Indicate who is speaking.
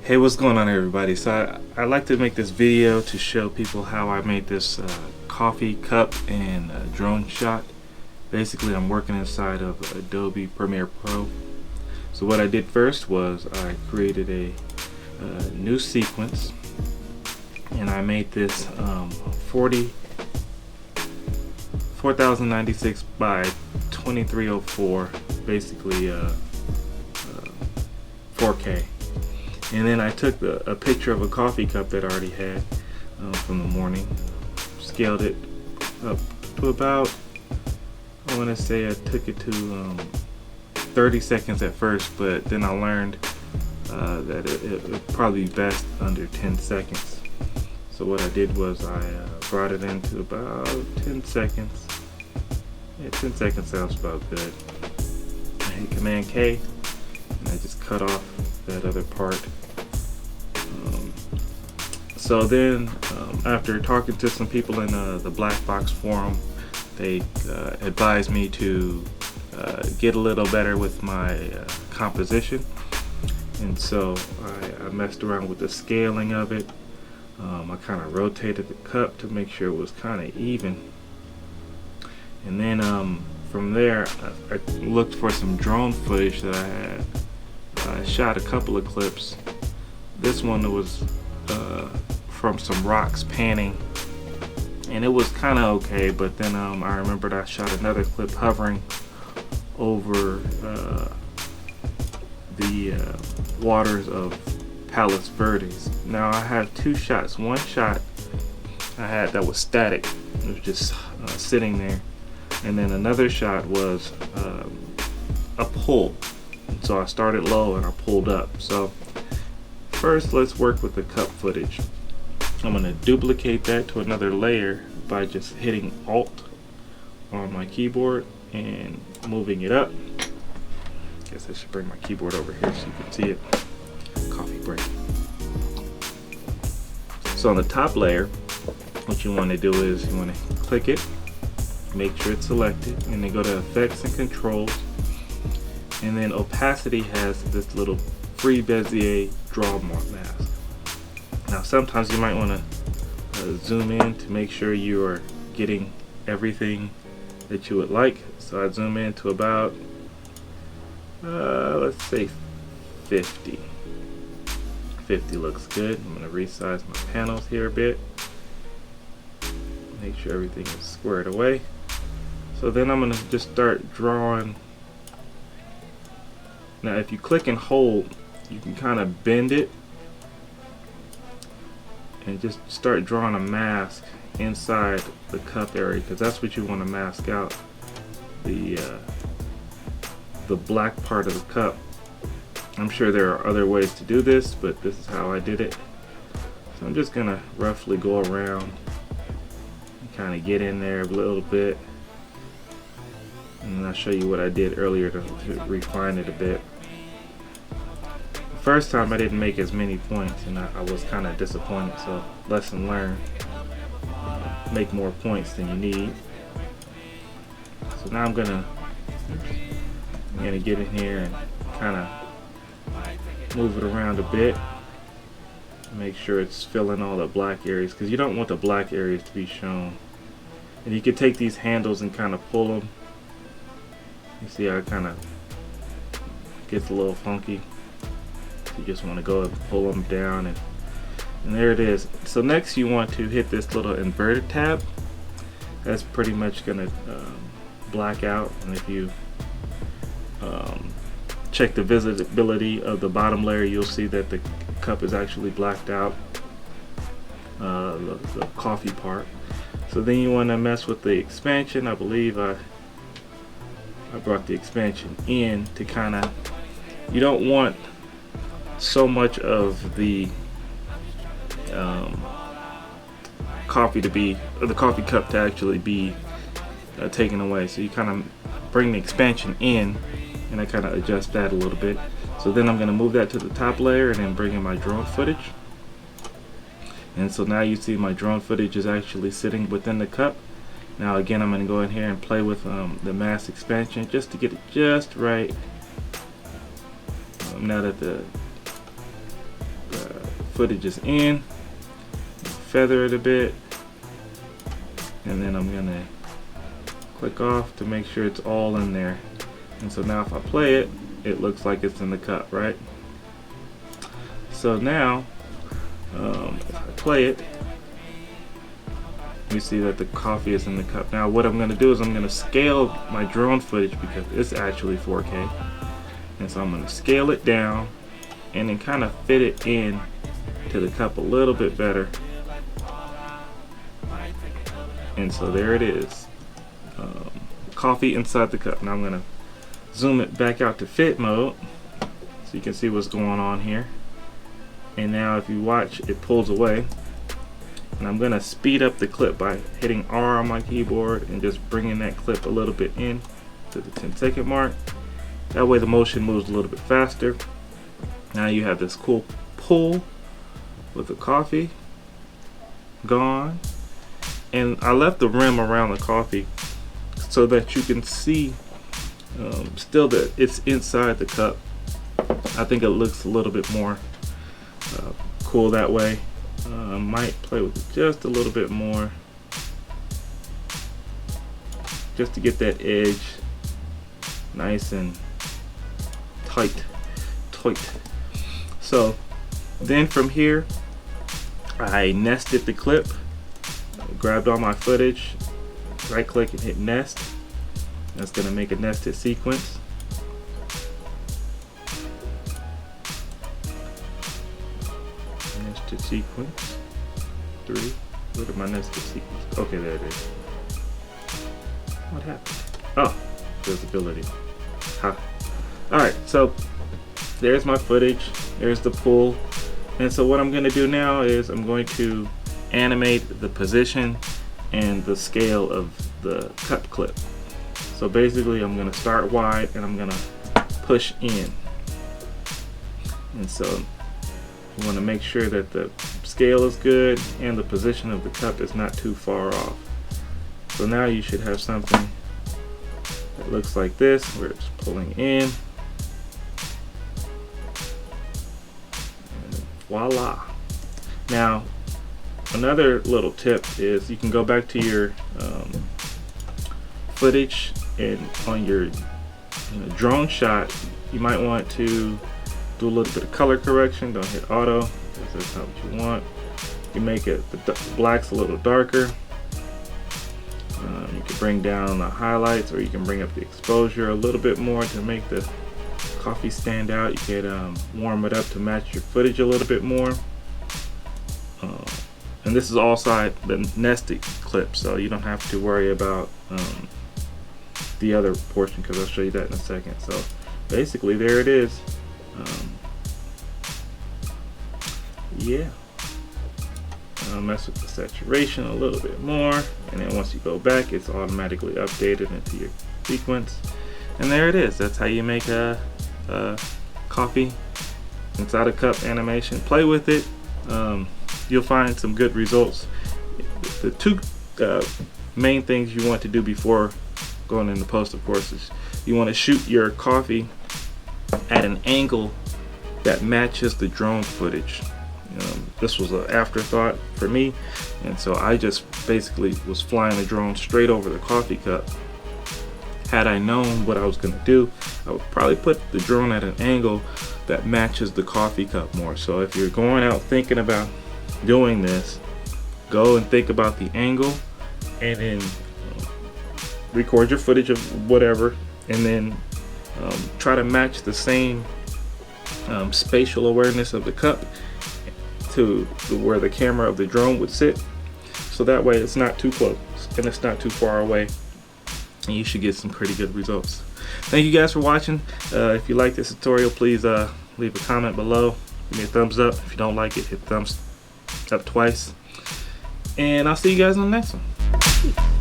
Speaker 1: Hey, what's going on, everybody? So I like to make this video to show people how I made this coffee cup and drone shot. Basically, I'm working inside of Adobe Premiere Pro. So what I did first was I created a new sequence, and I made this 4096 by 2304, basically 4K. And then I took a picture of a coffee cup that I already had from the morning, scaled it up to about, I want to say I took it to 30 seconds at first, but then I learned that it would probably be best under 10 seconds. So what I did was I brought it into about 10 seconds. Yeah, 10 seconds sounds about good. I hit Command K and I just cut off that other part. So then after talking to some people in the Black Box forum, they advised me to get a little better with my composition, and so I messed around with the scaling of it. I kind of rotated the cup to make sure it was kind of even, and then from there I looked for some drone footage that I had. I shot a couple of clips. This one was from some rocks panning, and it was kind of okay, but then I remembered I shot another clip hovering over the waters of Palos Verdes. Now I have two shots. One shot I had that was static, it was just sitting there, and then another shot was a pull. So I started low and I pulled up. So first, let's work with the cup footage. I'm going to duplicate that to another layer by just hitting Alt on my keyboard and moving it up. Guess I should bring my keyboard over here so you can see it. Coffee break. So on the top layer, what you want to do is you want to click it, make sure it's selected, and then go to Effects and Controls. And then opacity has this little free Bezier draw mask. Now sometimes you might want to zoom in to make sure you are getting everything that you would like. So I zoom in to about let's say 50. 50 looks good. I'm going to resize my panels here a bit, make sure everything is squared away. So then I'm going to just start drawing. Now if you click and hold, you can kind of bend it and just start drawing a mask inside the cup area, because that's what you want to mask out, the black part of the cup. I'm sure there are other ways to do this, but this is how I did it. So I'm just gonna roughly go around and kind of get in there a little bit, and I'll show you what I did earlier to refine it a bit. First time I didn't make as many points, and I was kind of disappointed, so lesson learned. Make more points than you need. So now I'm gonna get in here and kind of move it around a bit, make sure it's filling all the black areas, because you don't want the black areas to be shown. And you can take these handles and kind of pull them. You see how it kind of gets a little funky. You just want to go and pull them down, and there it is. So next you want to hit this little inverted tab. That's pretty much going to black out, and if you check the visibility of the bottom layer, you'll see that the cup is actually blacked out, the coffee part. So then you want to mess with the expansion. I believe I brought the expansion in to kind of, you don't want so much of the coffee to be, or the coffee cup to actually be taken away. So you kind of bring the expansion in, and I kind of adjust that a little bit. So then I'm going to move that to the top layer and then bring in my drone footage. And so now you see my drone footage is actually sitting within the cup. Now again, I'm going to go in here and play with the mask expansion just to get it just right. Now that the footage is in, feather it a bit, and then I'm gonna click off to make sure it's all in there. And so now if I play it, it looks like it's in the cup, right? So now if I play it, you see that the coffee is in the cup. Now what I'm going to do is I'm going to scale my drone footage because it's actually 4K. And so I'm going to scale it down and then kind of fit it in to the cup a little bit better. And so there it is. Coffee inside the cup. Now I'm going to zoom it back out to fit mode so you can see what's going on here. And now if you watch, it pulls away. And I'm going to speed up the clip by hitting R on my keyboard and just bringing that clip a little bit in to the 10-second mark. That way the motion moves a little bit faster. Now you have this cool pull with the coffee gone. And I left the rim around the coffee so that you can see still that it's inside the cup. I think it looks a little bit more cool that way. Might play with it just a little bit more just to get that edge nice and tight. So then from here I nested the clip, grabbed all my footage, right click and hit nest. That's going to make a nested sequence. Nested sequence 3. Look at my nested sequence. Okay, there it is. What happened? Oh, visibility. Huh. Alright, so there's my footage. There's the pull. And so what I'm going to do now is I'm going to animate the position and the scale of the cup clip. So basically I'm going to start wide and I'm going to push in. And so you want to make sure that the scale is good and the position of the cup is not too far off. So now you should have something that looks like this, where it's pulling in. And voila. Now, another little tip is you can go back to your footage, and on your drone shot, you might want to do a little bit of color correction. Don't hit auto because that's not what you want. You make it the blacks a little darker. You can bring down the highlights, or you can bring up the exposure a little bit more to make the coffee stand out. You can warm it up to match your footage a little bit more. And this is all side the nested clip, so you don't have to worry about the other portion, because I'll show you that in a second. So basically there it is. Yeah, I'll mess with the saturation a little bit more, and then once you go back, it's automatically updated into your sequence. And there it is. That's how you make a coffee inside a cup animation. Play with it. You'll find some good results. The two main things you want to do before going into post, of course, is you want to shoot your coffee at an angle that matches the drone footage. This was an afterthought for me, and so I just basically was flying the drone straight over the coffee cup. Had I known what I was going to do, I would probably put the drone at an angle that matches the coffee cup more. So if you're going out thinking about doing this, go and think about the angle, and then record your footage of whatever, and then try to match the same spatial awareness of the cup to where the camera of the drone would sit, so that way it's not too close and it's not too far away, and you should get some pretty good results. Thank you guys for watching. If you like this tutorial, please leave a comment below, give me a thumbs up. If you don't like it, hit thumbs up twice, and I'll see you guys on the next one.